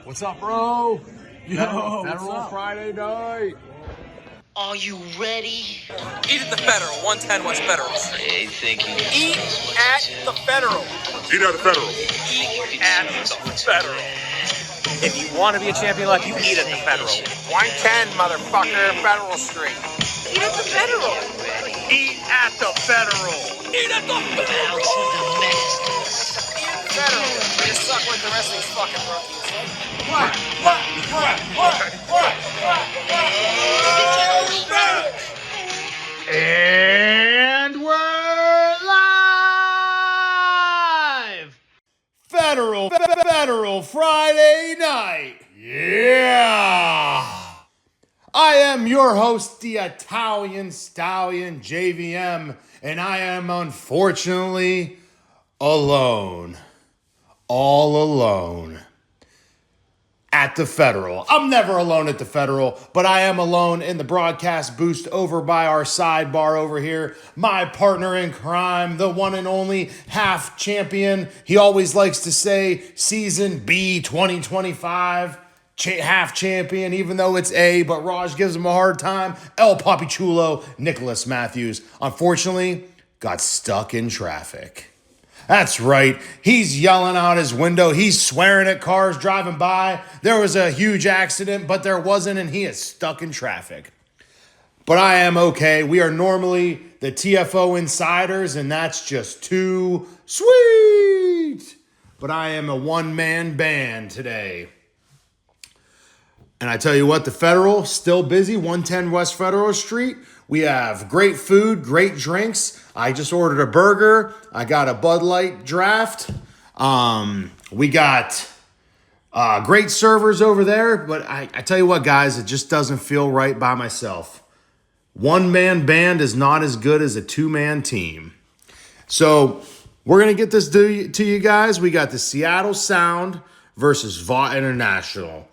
What's up, bro? Yo, Federal Friday night. Are you ready? Eat at the Federal, 110 West Federal. Hey, think you Eat at the Federal. Eat at the Federal. Eat at the Federal. If you want to be a champion like you, eat at the Federal. 110, motherfucker, Federal Street. Eat at the Federal. Eat at the Federal. Eat at the Federal. Federal. You suck like the rest of these fucking rookies. And we're live! Federal Friday night. Yeah! I am your host, the Italian Stallion JVM, and I am unfortunately alone. All alone. At the Federal. I'm never alone at the Federal, but I am alone in the broadcast booth over by our sidebar over here. My partner in crime, the one and only half champion. He always likes to say season B 2025, half champion, even though it's A, but Raj gives him a hard time. El Papichulo, Nicholas Matthews, unfortunately got stuck in traffic. That's right. He's yelling out his window. He's swearing at cars driving by. There was a huge accident, but there wasn't, and he is stuck in traffic. But I am okay. We are normally the TFO insiders, and that's just too sweet. But I am a one-man band today. And I tell you what, the Federal, still busy, 110 West Federal Street. We have great food, great drinks. I just ordered a burger. I got a Bud Light draft. We got great servers over there. But I tell you what, guys, it just doesn't feel right by myself. One-man band is not as good as a two-man team. So we're going to get this to you guys. We got the Seattle Sound versus Vought International.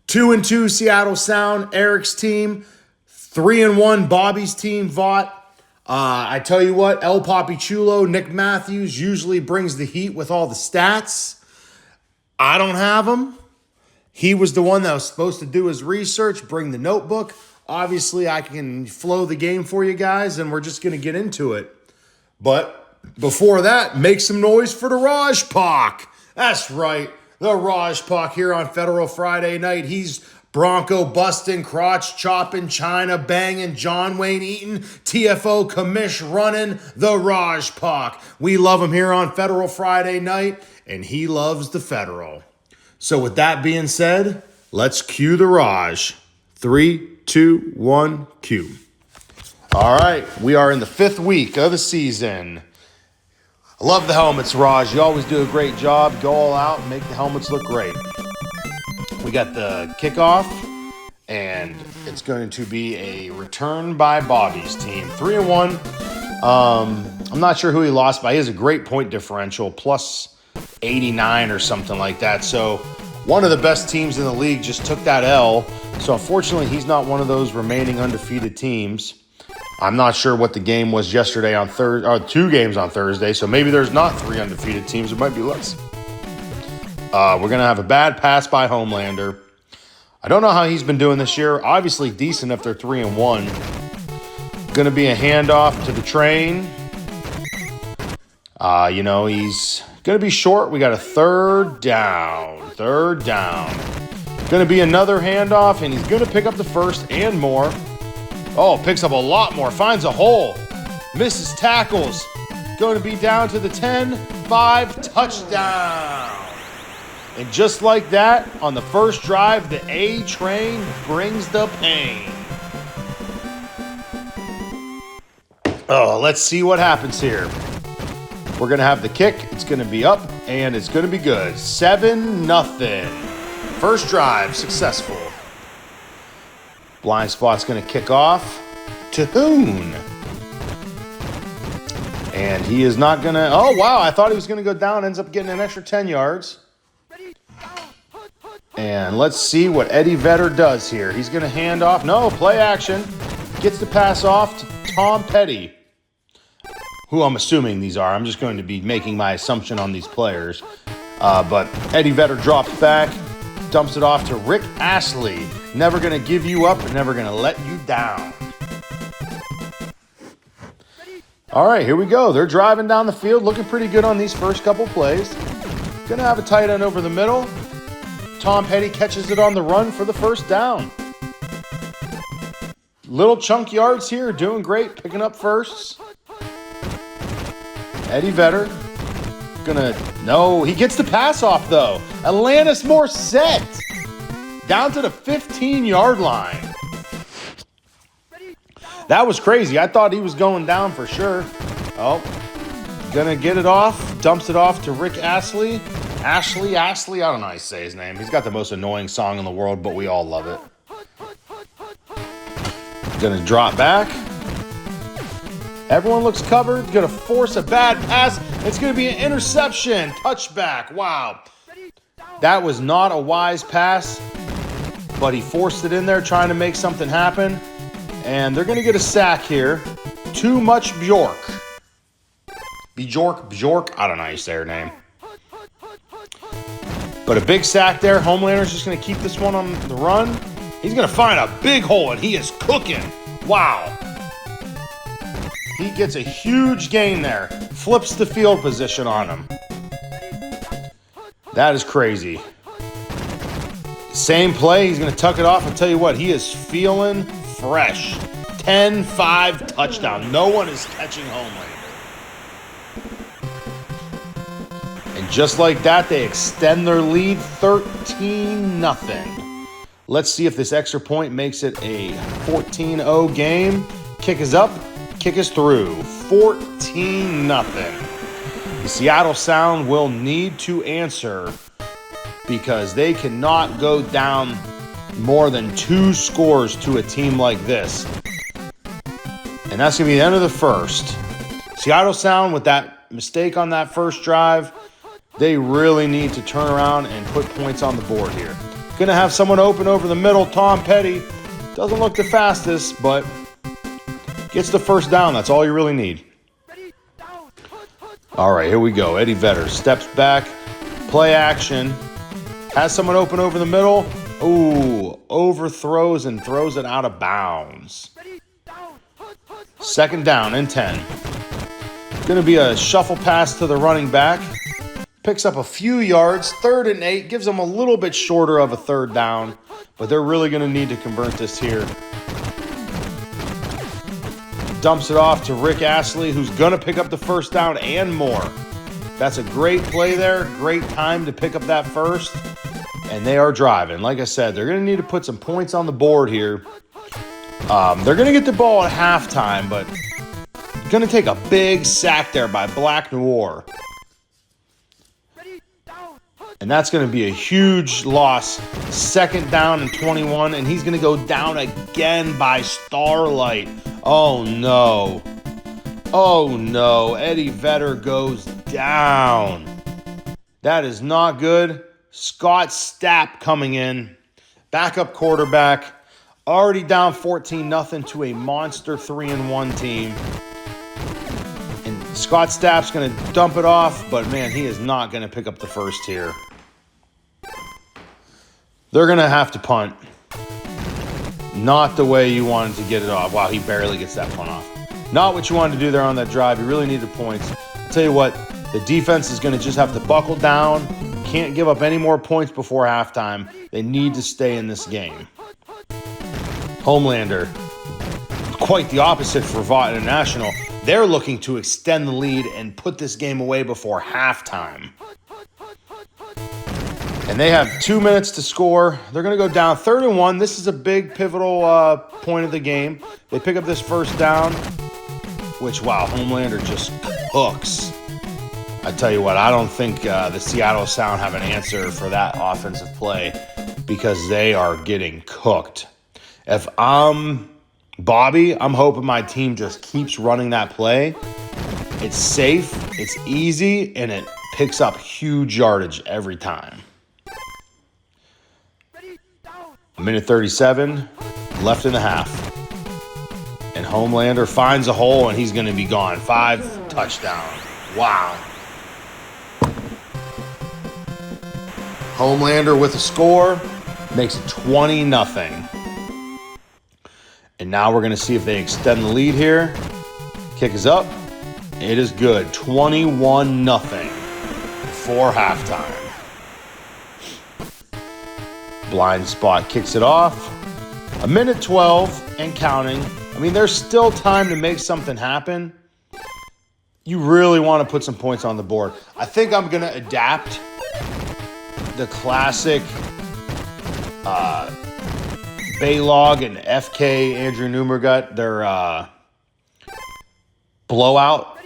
2-2 Seattle Sound, Eric's team. 3-1 Bobby's team, Vought. I tell you what, El Papichulo, Nick Matthews usually brings the heat with all the stats. I don't have them. He was the one that was supposed to do his research, bring the notebook. Obviously, I can flow the game for you guys, and we're just going to get into it. But before that, make some noise for the Raj Pak. That's right, the Raj Pak here on Federal Friday night. He's Bronco busting, crotch chopping, China banging, John Wayne eating, TFO commish running, the Raj Pak. We love him here on Federal Friday night, and he loves the Federal. So with that being said, let's cue the Raj. 3, 2, 1, cue. All right, we are in the 5th week of the season. I love the helmets, Raj. You always do a great job. Go all out and make the helmets look great. We got the kickoff, and it's going to be a return by Bobby's team. 3-1. I'm not sure who he lost by. He has a great point differential, plus 89 or something like that. So one of the best teams in the league just took that L. So unfortunately, he's not one of those remaining undefeated teams. I'm not sure what the game was yesterday on Thursday, or 2 games on Thursday. So maybe there's not 3 undefeated teams. It might be less. We're going to have a bad pass by Homelander. I don't know how he's been doing this year. Obviously decent if they're 3-1. Going to be a handoff to the train. He's going to be short. We got a 3rd down. 3rd down. Going to be another handoff, and he's going to pick up the first and more. Oh, picks up a lot more. Finds a hole. Misses tackles. Going to be down to the 10-5 touchdown. And just like that, on the first drive, the A train brings the pain. Oh, let's see what happens here. We're going to have the kick. It's going to be up, and it's going to be good. 7-0. First drive, successful. Blind spot's going to kick off to Hoon. And he is not going to... Oh, wow, I thought he was going to go down. Ends up getting an extra 10 yards. And let's see what Eddie Vedder does here. He's going to hand off. No, play action. Gets the pass off to Tom Petty. who I'm assuming these are. I'm just going to be making my assumption on these players. But Eddie Vedder drops back, dumps it off to Rick Astley. Never going to give you up and never going to let you down. All right, here we go. They're driving down the field, looking pretty good on these first couple plays. Going to have a tight end over the middle. Tom Petty catches it on the run for the first down. Little chunk yards here, doing great, picking up firsts. Eddie Vedder he gets the pass off though. Alanis Morissette down to the 15-yard line. That was crazy. I thought he was going down for sure. Oh, gonna get it off, dumps it off to Rick Astley. Ashley, I don't know how to say his name. He's got the most annoying song in the world, but we all love it. Gonna drop back. Everyone looks covered. Gonna force a bad pass. It's gonna be an interception. Touchback. Wow. That was not a wise pass, but he forced it in there trying to make something happen. And they're gonna get a sack here. Too much Bjork. Bjork. I don't know how you say her name. But a big sack there. Homelander's just going to keep this one on the run. He's going to find a big hole, and he is cooking. Wow. He gets a huge gain there. Flips the field position on him. That is crazy. Same play. He's going to tuck it off. I'll tell you what, he is feeling fresh. 10-5 touchdown. No one is catching Homelander. Just like that, they extend their lead 13-0. Let's see if this extra point makes it a 14-0 game. Kick is up, kick is through. 14-0. The Seattle Sound will need to answer because they cannot go down more than 2 scores to a team like this. And that's going to be the end of the first. Seattle Sound, with that mistake on that first drive, they really need to turn around and put points on the board here. Going to have someone open over the middle. Tom Petty doesn't look the fastest, but gets the first down. That's all you really need. All right, here we go. Eddie Vedder steps back, play action, has someone open over the middle. Ooh, overthrows and throws it out of bounds. Second down and 10. Going to be a shuffle pass to the running back. Picks up a few yards, 3rd and 8, gives them a little bit shorter of a third down, but they're really going to need to convert this here. Dumps it off to Rick Astley, who's going to pick up the first down and more. That's a great play there, great time to pick up that first, and they are driving. Like I said, they're going to need to put some points on the board here. They're going to get the ball at halftime, but going to take a big sack there by Black Noir. And that's going to be a huge loss. 2nd down and 21, and he's going to go down again by Starlight. Oh, no. Oh, no. Eddie Vedder goes down. That is not good. Scott Stapp coming in. Backup quarterback. Already down 14-0 to a monster 3-1 team. And Scott Stapp's going to dump it off, but, man, he is not going to pick up the first here. They're going to have to punt. Not the way you wanted to get it off. Wow, he barely gets that punt off. Not what you wanted to do there on that drive. You really needed points. I'll tell you what, the defense is going to just have to buckle down. Can't give up any more points before halftime. They need to stay in this game. Homelander, quite the opposite for Vought International. They're looking to extend the lead and put this game away before halftime. And they have 2 minutes to score. They're going to go down 3rd and 1. This is a big pivotal point of the game. They pick up this first down, which, wow, Homelander just hooks. I tell you what, I don't think the Seattle Sound have an answer for that offensive play because they are getting cooked. If I'm Bobby, I'm hoping my team just keeps running that play. It's safe, it's easy, and it picks up huge yardage every time. Minute 37, left in the half. And Homelander finds a hole, and he's going to be gone. 5 touchdown. Wow. Homelander with a score makes it 20-0. And now we're going to see if they extend the lead here. Kick is up. It is good. 21-0 before halftime. Blind spot kicks it off. 1:12 and counting. I mean, there's still time to make something happen. You really want to put some points on the board. I think I'm going to adapt the classic Baylog and FK Andrew Numergut, their blowout.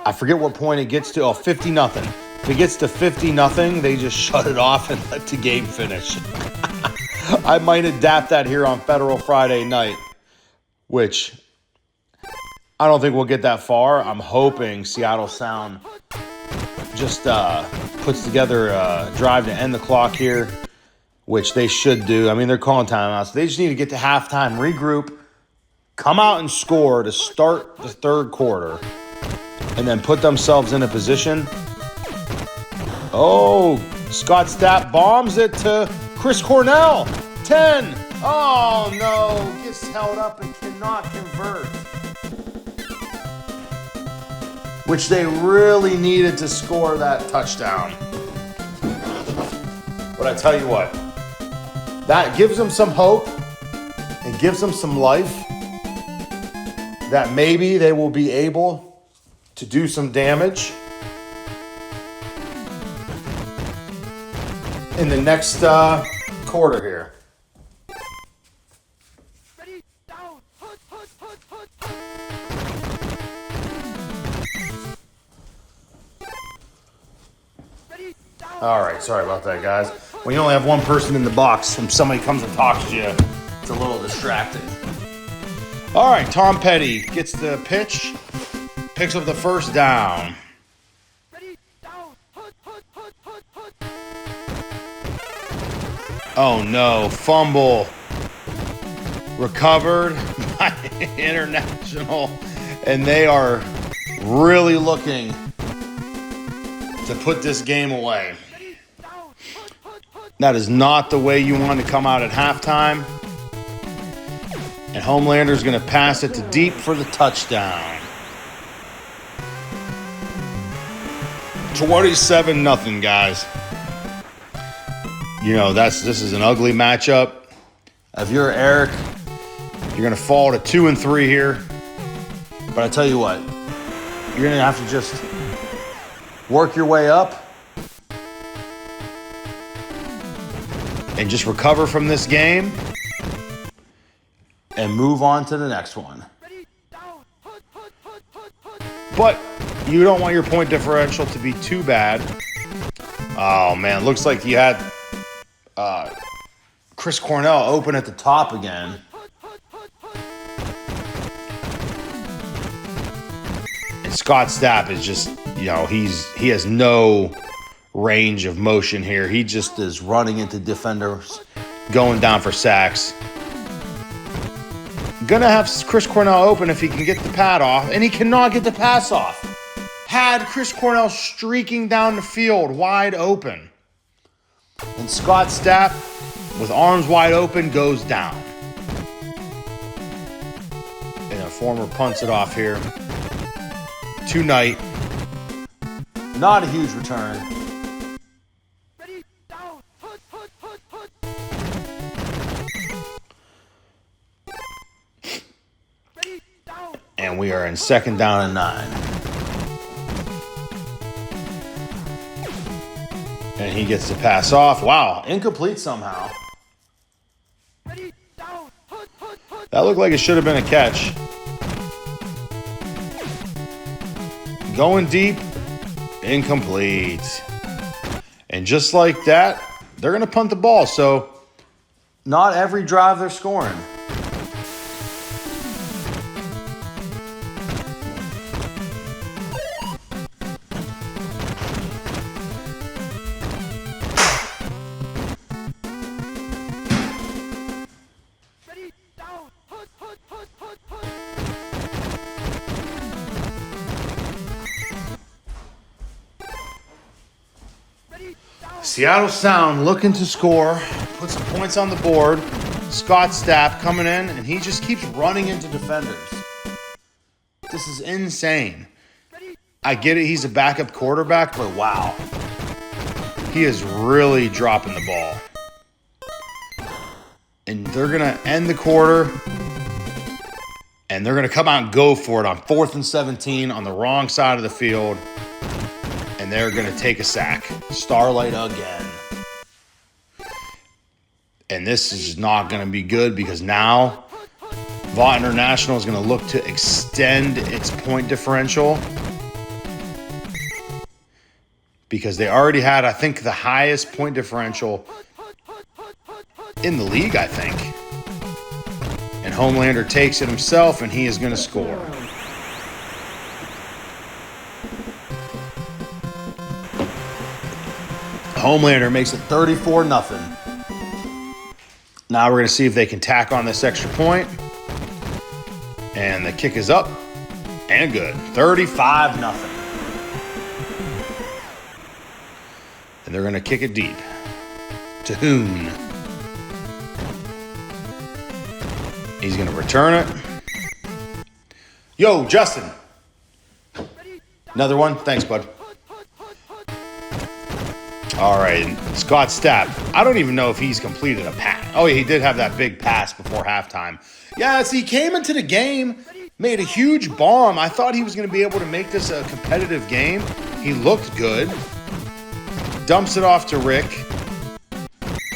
I forget what point it gets to. Oh, 50-0. If it gets to 50-0, they just shut it off and let the game finish. I might adapt that here on Federal Friday night, which I don't think we'll get that far. I'm hoping Seattle Sound just puts together a drive to end the clock here, which they should do. I mean, they're calling timeouts. They just need to get to halftime, regroup, come out and score to start the third quarter, and then put themselves in a position. Oh, Scott Stapp bombs it to Chris Cornell. 10. Oh, no. Gets held up and cannot convert. Which they really needed to score that touchdown. But I tell you what, that gives them some hope and gives them some life that maybe they will be able to do some damage in the next quarter here. All right, sorry about that, guys. When you only have one person in the box and somebody comes and talks to you, it's a little distracting. All right, Tom Petty gets the pitch, picks up the first down. Oh no, fumble. Recovered by International, and they are really looking to put this game away. That is not the way you want to come out at halftime. And Homelander's going to pass it to deep for the touchdown. 27-0, guys. You know, this is an ugly matchup. If you're Eric, you're going to fall to 2-3 here. But I tell you what, you're going to have to just work your way up and just recover from this game and move on to the next one. But you don't want your point differential to be too bad. Oh, man, looks like you had Chris Cornell open at the top again. And Scott Stapp is just, you know, he has no range of motion here. He just is running into defenders, going down for sacks. Gonna have Chris Cornell open if he can get the pad off, and he cannot get the pass off. Had Chris Cornell streaking down the field wide open. And Scott Stapp, with arms wide open, goes down. And a former punts it off here. Tonight. Not a huge return. And we are in 2nd down and 9. And he gets to pass off. Wow, incomplete somehow. That looked like it should have been a catch. Going deep, incomplete. And just like that, they're going to punt the ball. So not every drive they're scoring. Seattle Sound looking to score, put some points on the board. Scott Stapp coming in, and he just keeps running into defenders. This is insane. I get it, he's a backup quarterback, but wow. He is really dropping the ball. And they're going to end the quarter, and they're going to come out and go for it on 4th and 17 on the wrong side of the field. And they're going to take a sack. Starlight again. And this is not going to be good because now Vought International is going to look to extend its point differential. Because they already had, I think, the highest point differential in the league, I think. And Homelander takes it himself, and he is going to score. Homelander makes it 34-0. Now we're going to see if they can tack on this extra point. And the kick is up and good. 35-0. And they're going to kick it deep to Hoon. He's going to return it. Yo, Justin. Another one? Thanks, bud. All right, Scott Stapp. I don't even know if he's completed a pass. Oh, yeah, he did have that big pass before halftime. Yeah, see, he came into the game, made a huge bomb. I thought he was going to be able to make this a competitive game. He looked good. Dumps it off to Rick.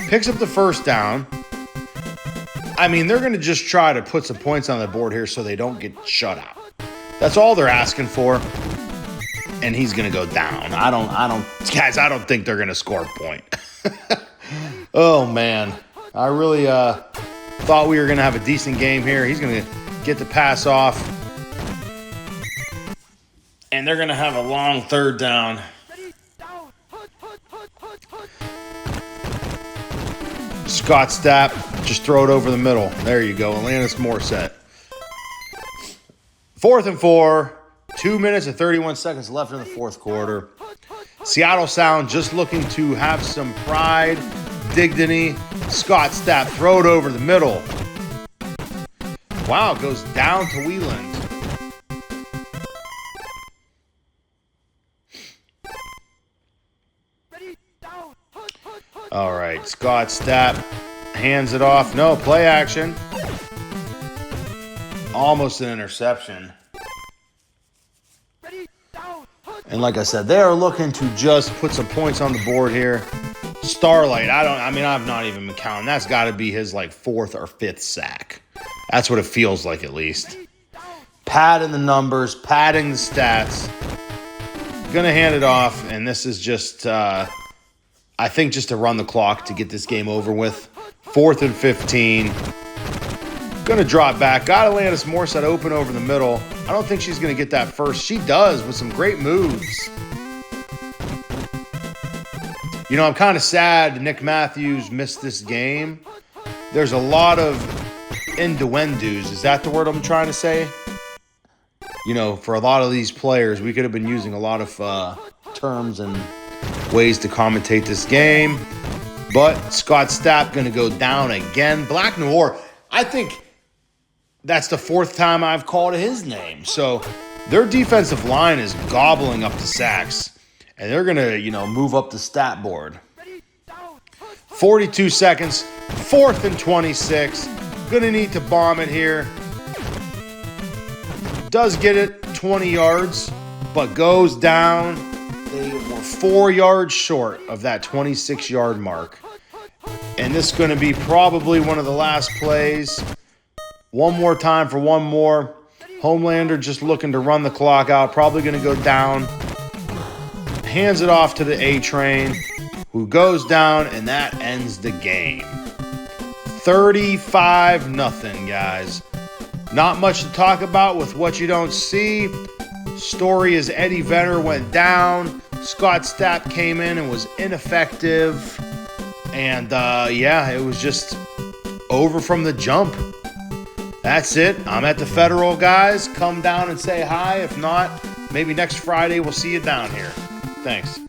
Picks up the first down. I mean, they're going to just try to put some points on the board here so they don't get shut out. That's all they're asking for. And he's going to go down. I don't think they're going to score a point. Oh, man. I really thought we were going to have a decent game here. He's going to get the pass off. And they're going to have a long third down. Scott Stapp, just throw it over the middle. There you go. Alanis Morissette. 4th and 4. 2 minutes and 31 seconds left in the fourth quarter. Seattle Sound just looking to have some pride, dignity. Scott Stapp, throw it over the middle. Wow, it goes down to Wieland. All right, Scott Stapp hands it off. No, play action. Almost an interception. And like I said, they are looking to just put some points on the board here. Starlight, I've not even been counting. That's got to be his like 4th or 5th sack. That's what it feels like at least. Padding the numbers, padding the stats. Gonna hand it off, and this is just, I think just to run the clock to get this game over with. 4th and 15. Gonna drop back. Got Alanis Morissette open over the middle. I don't think she's gonna get that first. She does with some great moves. You know, I'm kind of sad Nick Matthews missed this game. There's a lot of innuendos. Is that the word I'm trying to say? You know, for a lot of these players, we could have been using a lot of terms and ways to commentate this game. But Scott Stapp gonna go down again. Black Noir, I think that's the 4th time I've called his name. So their defensive line is gobbling up the sacks. And they're going to, move up the stat board. 42 seconds. 4th and 26. Going to need to bomb it here. Does get it 20 yards, but goes down. They were 4 yards short of that 26-yard mark. And this is going to be probably one of the last plays. One more time for one more. Homelander just looking to run the clock out. Probably going to go down. Hands it off to the A-Train, who goes down, and that ends the game. 35-0, guys. Not much to talk about with what you don't see. Story is Eddie Vedder went down. Scott Stapp came in and was ineffective. And, it was just over from the jump. That's it. I'm at the Federal, guys. Come down and say hi. If not, maybe next Friday we'll see you down here. Thanks.